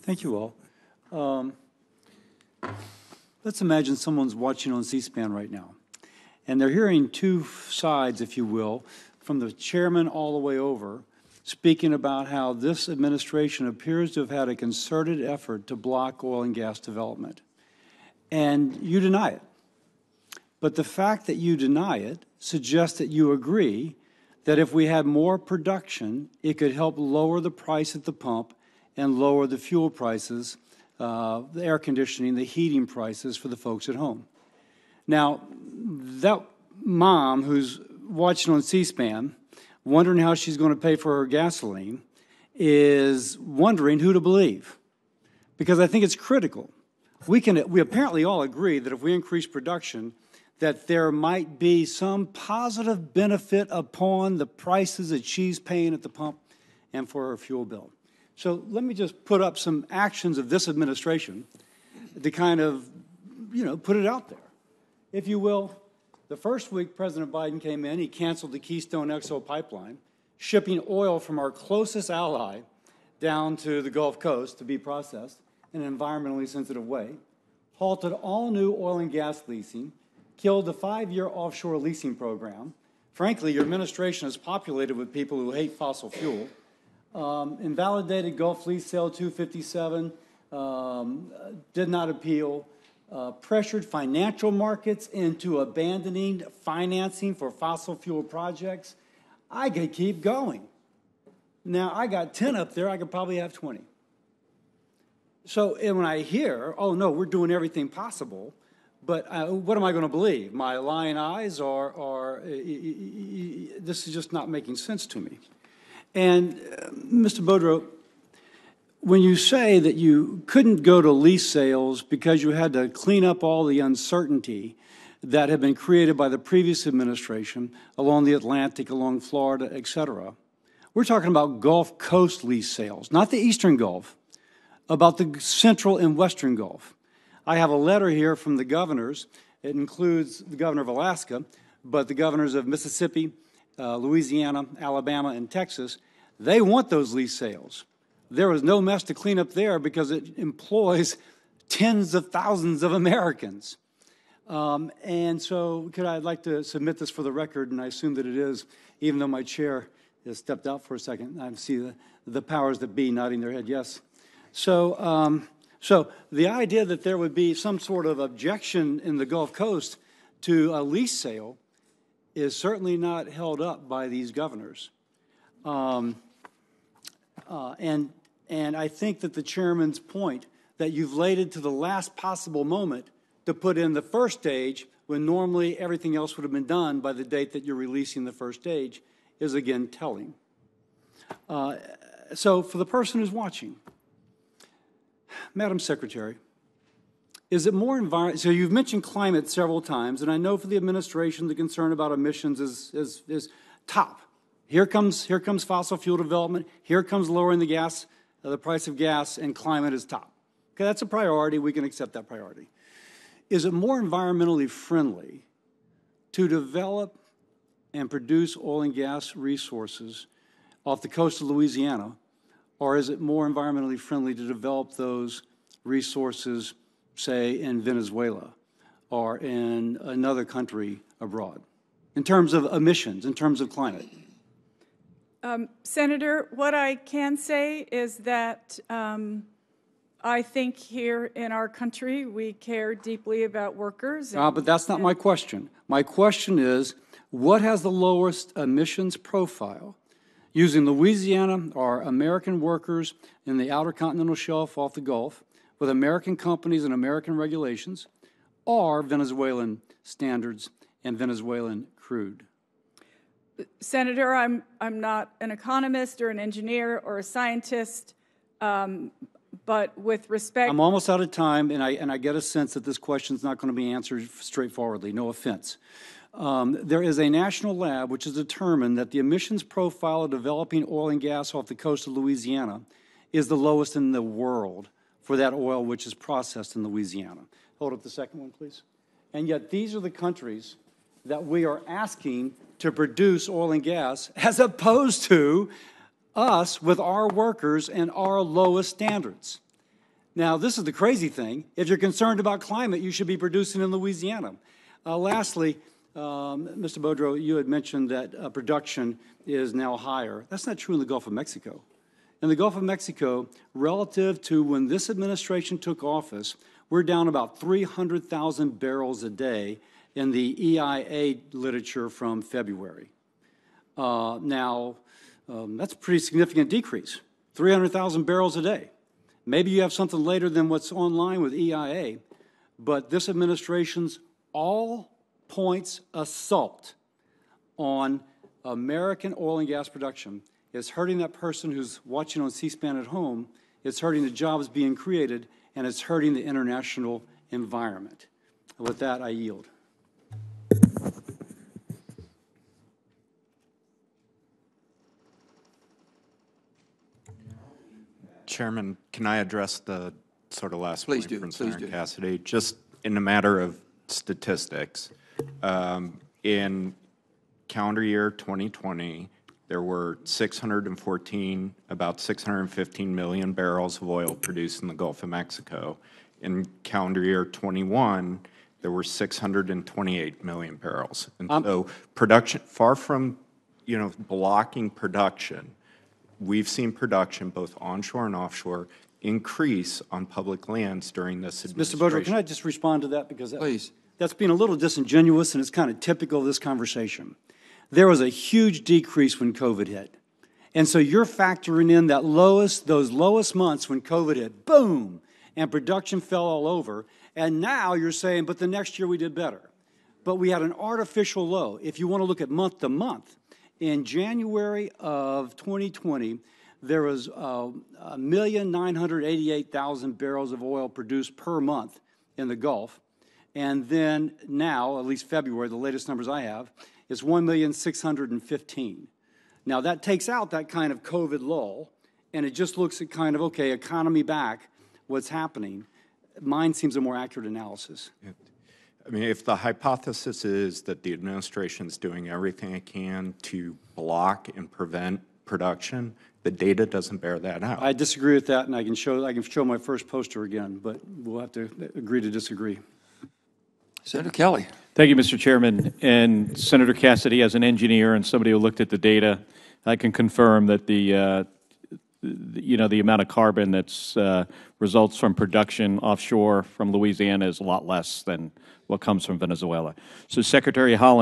Thank you all. Let's imagine someone's watching on C-SPAN right now, and they're hearing two sides, if you will, from the chairman all the way over, speaking about how this administration appears to have had a concerted effort to block oil and gas development. And you deny it. But the fact that you deny it suggests that you agree that if we had more production, it could help lower the price at the pump and lower the fuel prices, the air conditioning, the heating prices for the folks at home. Now, that mom who's watching on C-SPAN, wondering how she's going to pay for her gasoline, is wondering who to believe. Because I think it's critical. We apparently all agree that if we increase production, that there might be some positive benefit upon the prices that she's paying at the pump and for her fuel bill. So let me just put up some actions of this administration to kind of, put it out there. If you will, the first week President Biden came in, he canceled the Keystone XL pipeline, shipping oil from our closest ally down to the Gulf Coast to be processed in an environmentally sensitive way, halted all new oil and gas leasing, killed the 5-year offshore leasing program. Frankly, your administration is populated with people who hate fossil fuel. Invalidated Gulf Lease Sale 257, did not appeal, pressured financial markets into abandoning financing for fossil fuel projects. I could keep going. Now, I got 10 up there, I could probably have 20. So when I hear, oh no, we're doing everything possible, but what am I going to believe? My lying eyes, or this is just not making sense to me. And Mr. Boudreaux, when you say that you couldn't go to lease sales because you had to clean up all the uncertainty that had been created by the previous administration along the Atlantic, along Florida, et cetera, we're talking about Gulf Coast lease sales, not the Eastern Gulf, about the Central and Western Gulf. I have a letter here from the governors. It includes the governor of Alaska, but the governors of Mississippi, Louisiana, Alabama, and Texas. They want those lease sales. There was no mess to clean up there because it employs tens of thousands of Americans. And so I'd like to submit this for the record, and I assume that it is, even though my chair has stepped out for a second. I see the powers that be nodding their head yes. So the idea that there would be some sort of objection in the Gulf Coast to a lease sale is certainly not held up by these governors. And I think that the chairman's point that you've laid it to the last possible moment to put in the first stage when normally everything else would have been done by the date that you're releasing the first stage is again telling. So for the person who's watching, Madam Secretary, is it more environmental? So you've mentioned climate several times, and I know for the administration the concern about emissions is top. Here comes fossil fuel development. Here comes lowering the price of gas, and climate is top. Okay, that's a priority. We can accept that priority. Is it more environmentally friendly to develop and produce oil and gas resources off the coast of Louisiana, or is it more environmentally friendly to develop those resources, say, in Venezuela or in another country abroad, in terms of emissions, in terms of climate? Senator, what I can say is that I think here in our country we care deeply about workers. But that's not my question. My question is, what has the lowest emissions profile? Using Louisiana or American workers in the outer continental shelf off the Gulf with American companies and American regulations, or Venezuelan standards and Venezuelan crude? Senator, I'm not an economist or an engineer or a scientist, but with respect... I'm almost out of time, and I get a sense that this question is not going to be answered straightforwardly. No offense. There is a national lab which has determined that the emissions profile of developing oil and gas off the coast of Louisiana is the lowest in the world for that oil which is processed in Louisiana. Hold up the second one, please. And yet these are the countries that we are asking to produce oil and gas, as opposed to us with our workers and our lowest standards. Now, this is the crazy thing. If you're concerned about climate, you should be producing in Louisiana. Lastly, Mr. Boudreaux, you had mentioned that production is now higher. That's not true in the Gulf of Mexico. In the Gulf of Mexico, relative to when this administration took office, we're down about 300,000 barrels a day in the EIA literature from February. That's a pretty significant decrease, 300,000 barrels a day. Maybe you have something later than what's online with EIA, but this administration's all-points assault on American oil and gas production is hurting that person who's watching on C-SPAN at home, it's hurting the jobs being created, and it's hurting the international environment. With that, I yield. Chairman, can I address the sort of last Please point do. from Please Senator do. Cassidy? Just in a matter of statistics, in calendar year 2020, there were about 615 million barrels of oil produced in the Gulf of Mexico. In calendar year 21, there were 628 million barrels. And so production, far from, blocking production, we've seen production, both onshore and offshore, increase on public lands during this administration. Mr. Boudreaux, can I just respond to that? Because Please. that's being a little disingenuous, and it's kind of typical of this conversation. There was a huge decrease when COVID hit. And so you're factoring in that those lowest months when COVID hit, boom, and production fell all over. And now you're saying, but the next year we did better. But we had an artificial low. If you want to look at month to month, in January of 2020, there was 1,988,000 barrels of oil produced per month in the Gulf. And then now, at least February, the latest numbers I have, is 1,615,000. Now, that takes out that kind of COVID lull, and it just looks at kind of, okay, economy back, what's happening. Mine seems a more accurate analysis. I mean, if the hypothesis is that the administration is doing everything it can to block and prevent production, the data doesn't bear that out. I disagree with that, and I can show my first poster again, but we'll have to agree to disagree. Senator Kelly. Thank you, Mr. Chairman. And Senator Cassidy, as an engineer and somebody who looked at the data, I can confirm that the amount of carbon that's results from production offshore from Louisiana is a lot less than what comes from Venezuela. So Secretary Holland